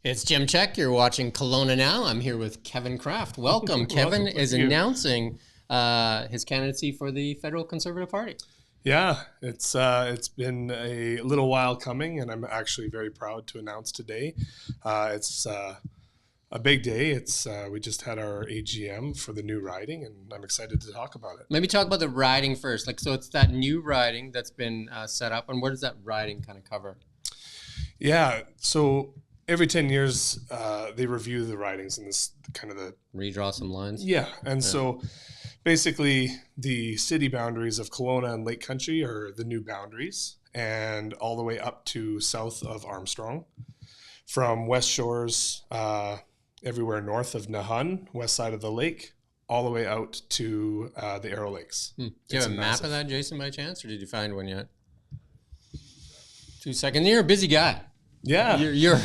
It's Jim Check. You're watching Kelowna Now. I'm here with Kevin Kraft. Welcome. Kevin is announcing his candidacy for the Federal Conservative Party. Yeah, it's been a little while coming, and I'm actually very proud to announce today. It's a big day. We just had our AGM for the new riding, and I'm excited to talk about it. Maybe talk about the riding first. So it's that new riding that's been set up, and what does that riding kind of cover? Yeah, so every 10 years they review the ridings and this kind of the redraw some lines. Yeah, and so basically the city boundaries of Kelowna and Lake Country are the new boundaries, and all the way up to south of Armstrong, from West Shores, everywhere north of Nahun, west side of the lake, all the way out to the Arrow Lakes. Do you have a map of that, Jason, by chance, or did you find one yet? 2 seconds. You're a busy guy. Yeah. You're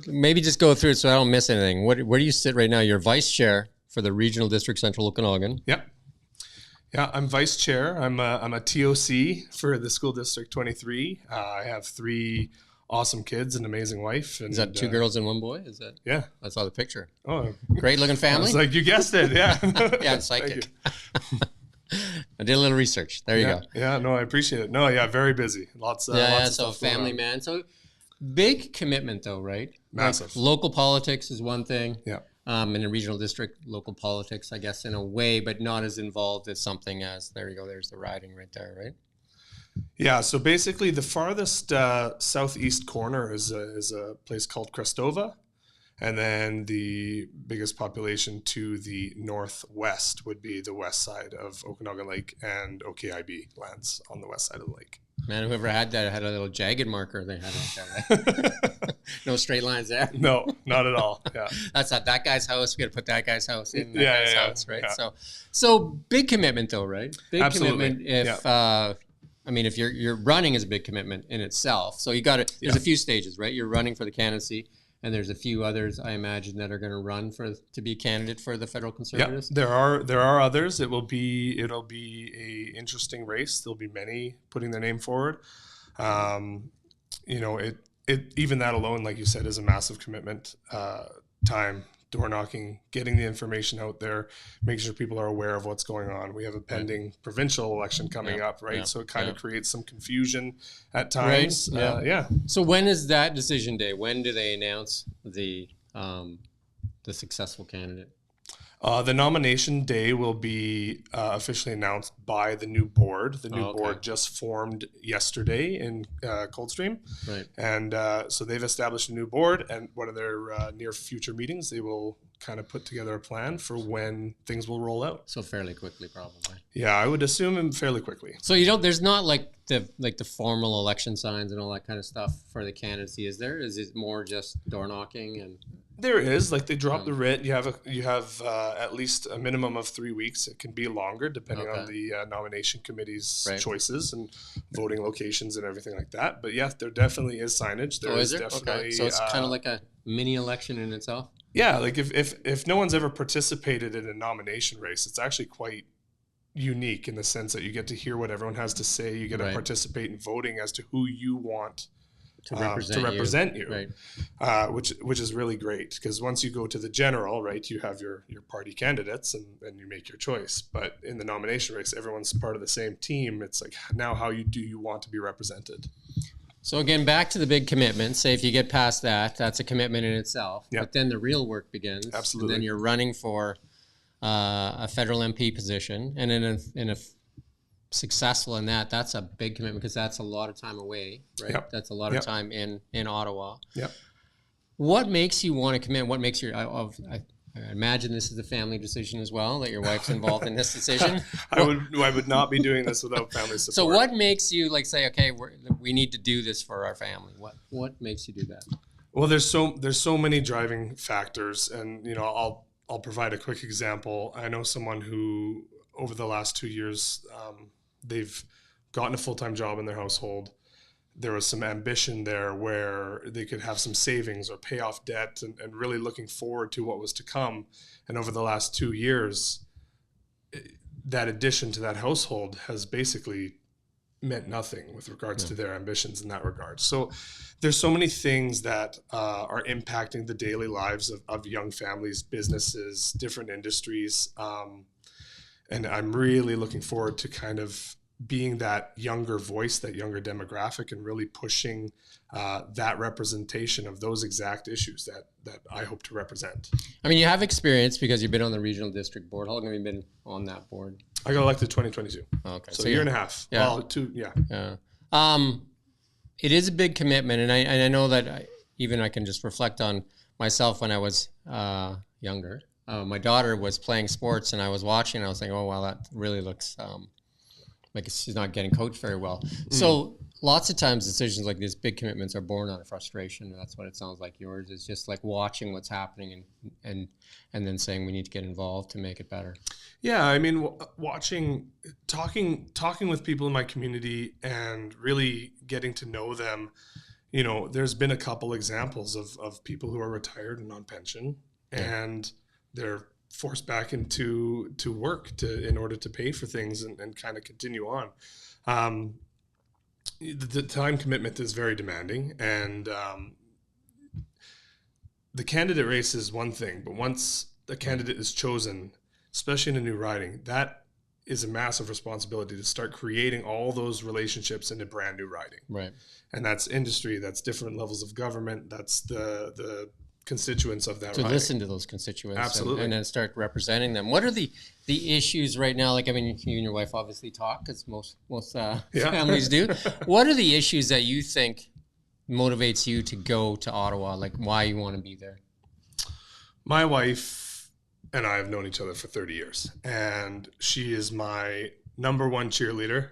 maybe just go through it so I don't miss anything. Where do you sit right now? You're vice chair for the Regional District Central Okanagan. Yep. Yeah, I'm vice chair. I'm a TOC for the School District 23. I have 3 awesome kids, an amazing wife. And, is that 2 girls and 1 boy? Is that? Yeah. I saw the picture. Oh, great looking family. It's like you guessed it. Yeah. Yeah, I'm psychic. I did a little research. There you go. Yeah, no, I appreciate it. No, yeah, very busy. Lots of so family man. So big commitment though, right? Massive. Like local politics is one thing. Yeah. In a regional district, local politics, I guess, in a way, but not as involved as something as, there you go, there's the riding right there, right? Yeah, so basically the farthest southeast corner is a place called Crestova. And then the biggest population to the northwest would be the west side of Okanagan Lake and OKIB lands on the west side of the lake. Man, whoever had that had a little jagged marker they had on that. No straight lines there. No, not at all. Yeah, that's not that guy's house. We got to put that guy's house in that guy's house, right? Yeah. So big commitment though, right? Big Absolutely. commitment. If you're running is a big commitment in itself. So you got to. There's a few stages, right? You're running for the candidacy. And there's a few others, I imagine, that are going to run to be a candidate for the Federal Conservatives. Yeah, there are others. It'll be a interesting race. There'll be many putting their name forward. Even that alone, like you said, is a massive commitment. Time, door knocking, getting the information out there, making sure people are aware of what's going on. We have a pending provincial election coming up, right? Yeah. So it kind of creates some confusion at times. Right. So when is that decision day? When do they announce the successful candidate? The nomination day will be officially announced by the new board. The new board just formed yesterday in Coldstream. Right. And so they've established a new board, and one of their near future meetings, they will kind of put together a plan for when things will roll out. So fairly quickly, probably. Yeah, I would assume fairly quickly. So there's not like the formal election signs and all that kind of stuff for the candidacy, is there? Is it more just door knocking and? There is, like they drop the writ. You have at least a minimum of 3 weeks. It can be longer depending on the nomination committee's choices and voting locations and everything like that. But yeah, there definitely is signage. There is definitely. So it's kind of like a mini election in itself. Yeah, like if no one's ever participated in a nomination race, it's actually quite unique in the sense that you get to hear what everyone has to say. You get to participate in voting as to who you want to represent you, right? Which is really great, because once you go to the general, right, you have your party candidates and you make your choice. But in the nomination race, everyone's part of the same team. It's like, now how do you want to be represented? So again, back to the big commitment. Say if you get past that, that's a commitment in itself. Yep. But then the real work begins. Absolutely. And then you're running for a federal MP position, and in a successful in that's a big commitment, because that's a lot of time away, right? Yep. That's a lot of time in Ottawa. Yep. What makes you want to commit? What makes I imagine this is a family decision as well, that your wife's involved in this decision. I would not be doing this without family support. So what makes you say, okay, we need to do this for our family? What makes you do that? Well, there's so many driving factors, and I'll provide a quick example. I know someone who over the last 2 years, they've gotten a full-time job in their household. There was some ambition there where they could have some savings or pay off debt, and really looking forward to what was to come. And over the last 2 years, that addition to that household has basically meant nothing with regards to their ambitions in that regard. So there's so many things that are impacting the daily lives of young families, businesses, different industries. And I'm really looking forward to kind of being that younger voice, that younger demographic, and really pushing that representation of those exact issues that I hope to represent. I mean, you have experience because you've been on the regional district board. How long have you been on that board? I got elected 2022. Okay. So a year and a half. Yeah. Well, 2, yeah. Yeah. It is a big commitment, and I know that I can just reflect on myself when I was younger. My daughter was playing sports, and I was watching, and I was saying, oh, wow, that really looks like she's not getting coached very well. So lots of times decisions like these, big commitments, are born out of frustration. And that's what it sounds like yours is, just like watching what's happening and then saying we need to get involved to make it better. Yeah, I mean, talking with people in my community and really getting to know them, you know, there's been a couple examples of people who are retired and on pension, and they're forced back into work in order to pay for things and kind of continue on. The time commitment is very demanding, and the candidate race is one thing, but once the candidate is chosen, especially in a new riding, that is a massive responsibility to start creating all those relationships in a brand new riding. Right. And that's industry, that's different levels of government, that's the constituents of that to riding. Listen to those constituents. Absolutely. And then start representing them. What are the issues right now? Like, I mean, you and your wife obviously talk, because most families do. What are the issues that you think motivates you to go to Ottawa? Like, why you want to be there? My wife and I have known each other for 30 years, and she is my number one cheerleader,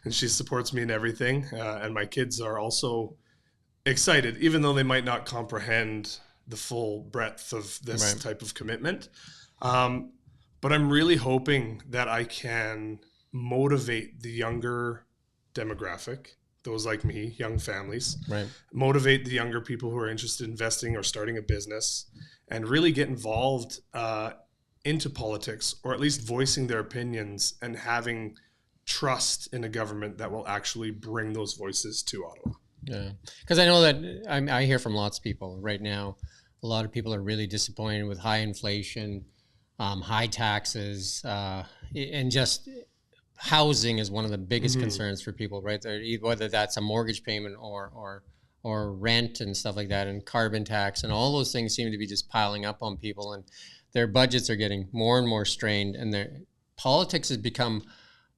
and she supports me in everything. And my kids are also excited, even though they might not comprehend the full breadth of this type of commitment. But I'm really hoping that I can motivate the younger demographic, those like me, young families, motivate the younger people who are interested in investing or starting a business, and really get involved into politics, or at least voicing their opinions and having trust in a government that will actually bring those voices to Ottawa. Yeah, because I know that I hear from lots of people right now. A lot of people are really disappointed with high inflation, high taxes, and just housing is one of the biggest concerns for people, right? Whether that's a mortgage payment or rent and stuff like that, and carbon tax, and all those things seem to be just piling up on people, and their budgets are getting more and more strained, and their politics has become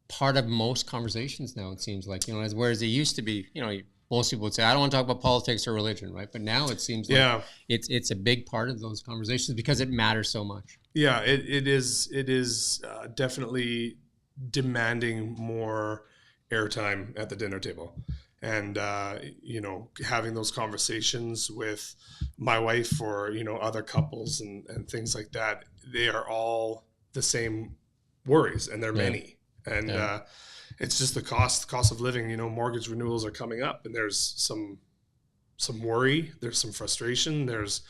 part of most conversations now. It seems like, you know, whereas it used to be, you know, most people would say, I don't want to talk about politics or religion, right? But now it seems like it's a big part of those conversations because it matters so much. Yeah, it is definitely demanding more airtime at the dinner table. And, you know, having those conversations with my wife or, you know, other couples and things like that, they are all the same worries, and they're many. And it's just the cost of living. You know, mortgage renewals are coming up, and there's some worry, there's some frustration, there's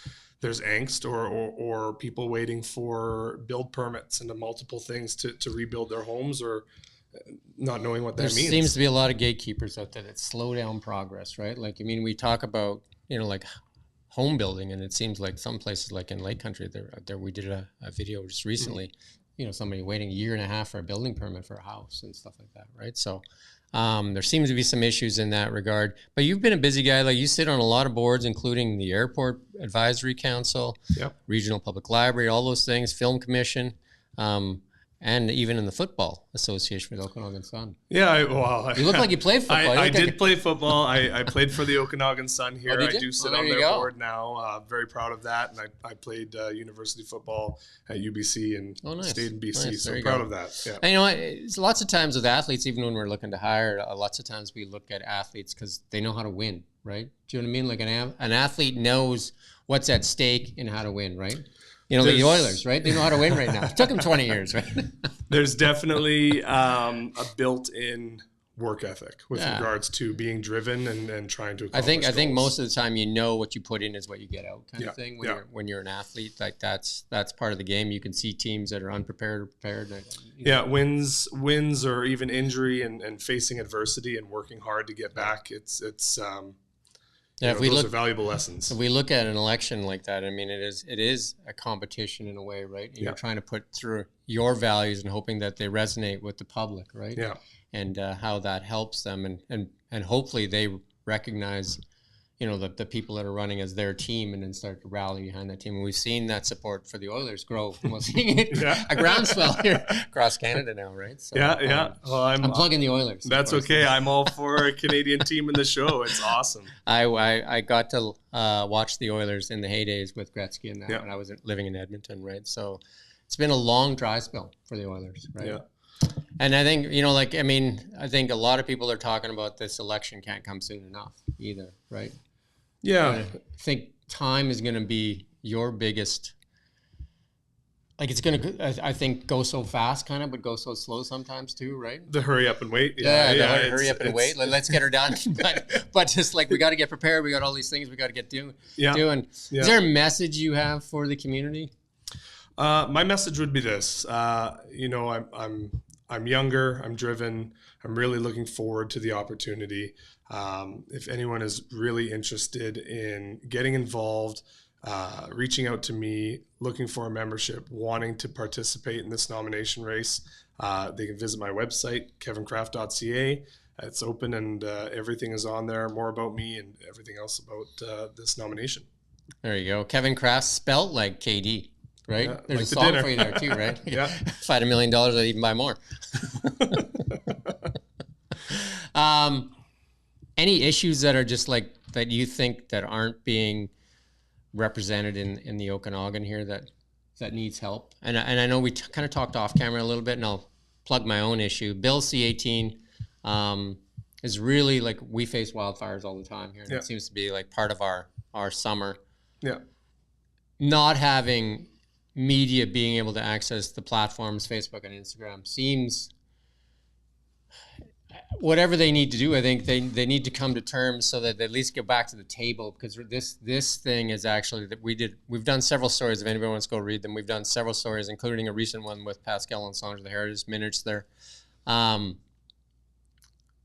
angst or people waiting for build permits and the multiple things to rebuild their homes, or not knowing what that means. There seems to be a lot of gatekeepers out there that slow down progress, right? Like, I mean, we talk about, you know, like home building, and it seems like some places like in Lake Country, there we did a video just recently, you know, somebody waiting a year and a half for a building permit for a house and stuff like that, right? So there seems to be some issues in that regard. But you've been a busy guy. Like, you sit on a lot of boards, including the Airport Advisory Council, Regional Public Library, all those things, Film Commission, and even in the Football Association with Okanagan Sun. Yeah, you look like you played football. I did play football. I played for the Okanagan Sun here. Oh, I do sit on their board now. Very proud of that. And I played university football at UBC and stayed in BC. Nice. So proud of that. Yeah. And you know, it's lots of times with athletes, even when we're looking to hire, lots of times we look at athletes because they know how to win, right? Do you know what I mean? Like an athlete knows what's at stake and how to win, right? You know, the Oilers, right? They know how to win right now. It took them 20 years, right? There's definitely a built-in work ethic with Yeah. regards to being driven and trying to accomplish I think goals. most of the time, you know, what you put in is what you get out kind Yeah. of thing. Yeah. When you're an athlete, like that's part of the game. You can see teams that are unprepared or prepared. Wins or even injury and facing adversity and working hard to get back. It's if we those look are valuable lessons. If we look at an election like that, I mean, it is a competition in a way, right? And You're trying to put through your values and hoping that they resonate with the public, right? Yeah. And how that helps them, and hopefully they recognize, the people that are running as their team, and then start to rally behind that team. And we've seen that support for the Oilers grow. We're seeing it a groundswell here across Canada now, right? So, Well, I'm plugging the Oilers. That's okay. I'm all for a Canadian team in the show. It's awesome. I got to watch the Oilers in the heydays with Gretzky and that when I was living in Edmonton, right? So it's been a long dry spell for the Oilers, right? Yeah. And I think, I think a lot of people are talking about this election can't come soon enough either, right? Yeah. I think time is going to be your biggest, it's going to, I think, go so fast kind of, but go so slow sometimes too, right? The hurry up and wait. Hurry up and wait. Let's get her done. but just we got to get prepared. We got all these things we got to get doing. Is there a message you have for the community? My message would be this. I'm younger. I'm driven. I'm really looking forward to the opportunity. If anyone is really interested in getting involved, reaching out to me, looking for a membership, wanting to participate in this nomination race, they can visit my website, kevinkraft.ca. It's open and everything is on there, more about me and everything else about this nomination. There you go. Kevin Kraft, spelt like KD. Right? Yeah, There's like a song dinner. for you there too, right? Yeah. If I had $1 million, I'd even buy more. Any issues that are just that you think that aren't being represented in the Okanagan here that needs help? And I know we kind of talked off camera a little bit, and I'll plug my own issue. Bill C-18 is really we face wildfires all the time here. And It seems to be part of our summer. Yeah. Not having media being able to access the platforms, Facebook and Instagram, seems whatever they need to do. I think they need to come to terms so that they at least get back to the table, because this thing is actually that we've done several stories. If anybody wants to go read them, we've done several stories, including a recent one with Pascal and Solange, the Heritage Minutes there.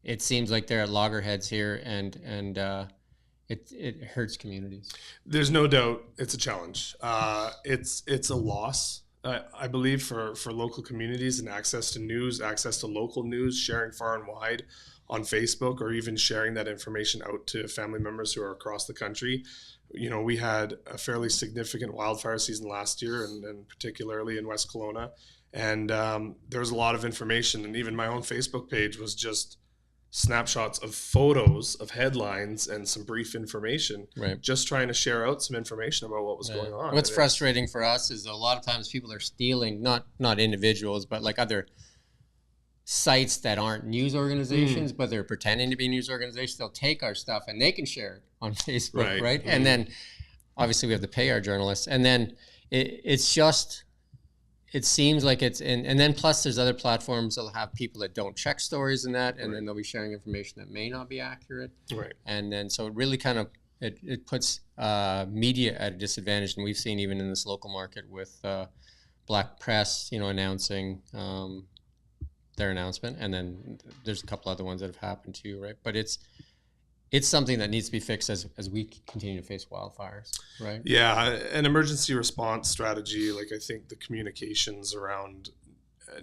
It seems like they're at loggerheads here, and it hurts communities. There's no doubt it's a challenge. It's a loss, I believe, for local communities, and access to news, access to local news, sharing far and wide on Facebook, or even sharing that information out to family members who are across the country. We had a fairly significant wildfire season last year, and particularly in West Kelowna. And there was a lot of information, and even my own Facebook page was just snapshots of photos of headlines and some brief information, right? Just trying to share out some information about what was going on. What's frustrating for us is a lot of times people are stealing, not individuals, but other sites that aren't news organizations, but they're pretending to be news organizations. They'll take our stuff and they can share it on Facebook, right? And then obviously we have to pay our journalists, and then it seems like it's and then plus there's other platforms that'll have people that don't check stories and that, and then they'll be sharing information that may not be accurate. Right. And then so it really kind of it puts media at a disadvantage, and we've seen even in this local market with Black Press, announcing their announcement, and then there's a couple other ones that have happened too, right? But it's something that needs to be fixed as we continue to face wildfires, right? Yeah, an emergency response strategy. I think the communications around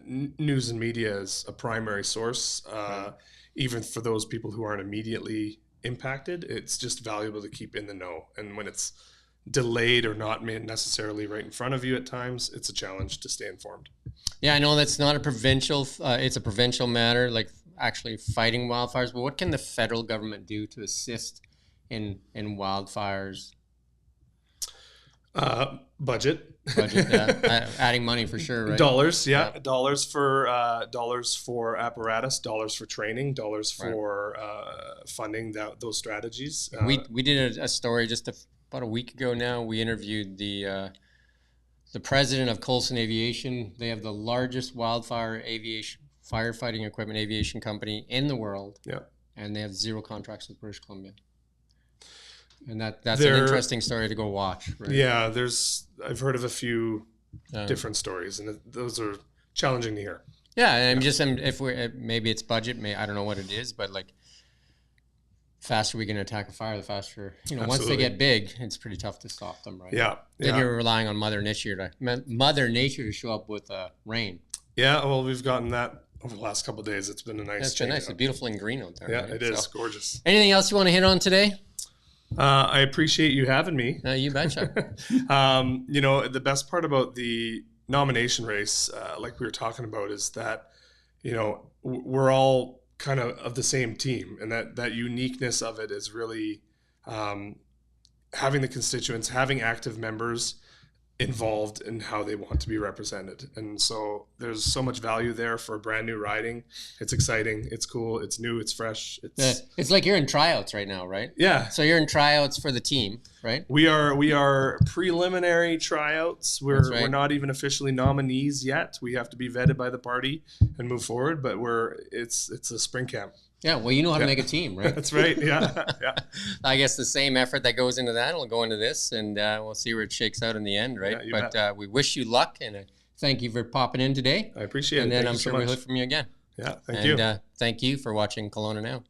news and media is a primary source, even for those people who aren't immediately impacted. It's just valuable to keep in the know. And when it's delayed or not necessarily right in front of you at times, it's a challenge to stay informed. Yeah, I know that's not a provincial, it's a provincial matter, actually fighting wildfires, but what can the federal government do to assist in wildfires? Budget, adding money for sure, right? Dollars for apparatus, dollars for training, dollars for funding those strategies. We did a story just about a week ago now. We interviewed the president of Coulson Aviation. They have the largest wildfire aviation firefighting equipment aviation company in the world. Yeah. And they have 0 contracts with British Columbia. And that's an interesting story to go watch. Right? Yeah, I've heard of a few different stories, and those are challenging to hear. Yeah, and if we're maybe it's budget, I don't know what it is, but like, faster we can attack a fire, the faster once they get big, it's pretty tough to stop them, right? Yeah. Then you're relying on Mother Nature to show up with rain. Yeah, well, we've gotten that over the last couple of days. It's been a nice. It's been nice. It's beautiful and green out there. Yeah, right? it is gorgeous. Anything else you want to hit on today? I appreciate you having me. You betcha. The best part about the nomination race, like we were talking about, is that, we're all kind of the same team, and that uniqueness of it is really having the constituents, having active members involved in how they want to be represented. And so there's so much value there for brand new riding. It's exciting, it's cool, it's new, it's fresh. It's like you're in tryouts right now, right? Yeah. So you're in tryouts for the team, right? We are preliminary tryouts. We're not even officially nominees yet. We have to be vetted by the party and move forward, but it's a spring camp. Yeah, well, you know how to make a team, right? That's right. Yeah. I guess the same effort that goes into that will go into this, and we'll see where it shakes out in the end, right? Yeah, but we wish you luck, and thank you for popping in today. I appreciate it. And then Thank I'm you sure so we'll much. hear from you again. Yeah, thank you. And thank you for watching Kelowna Now.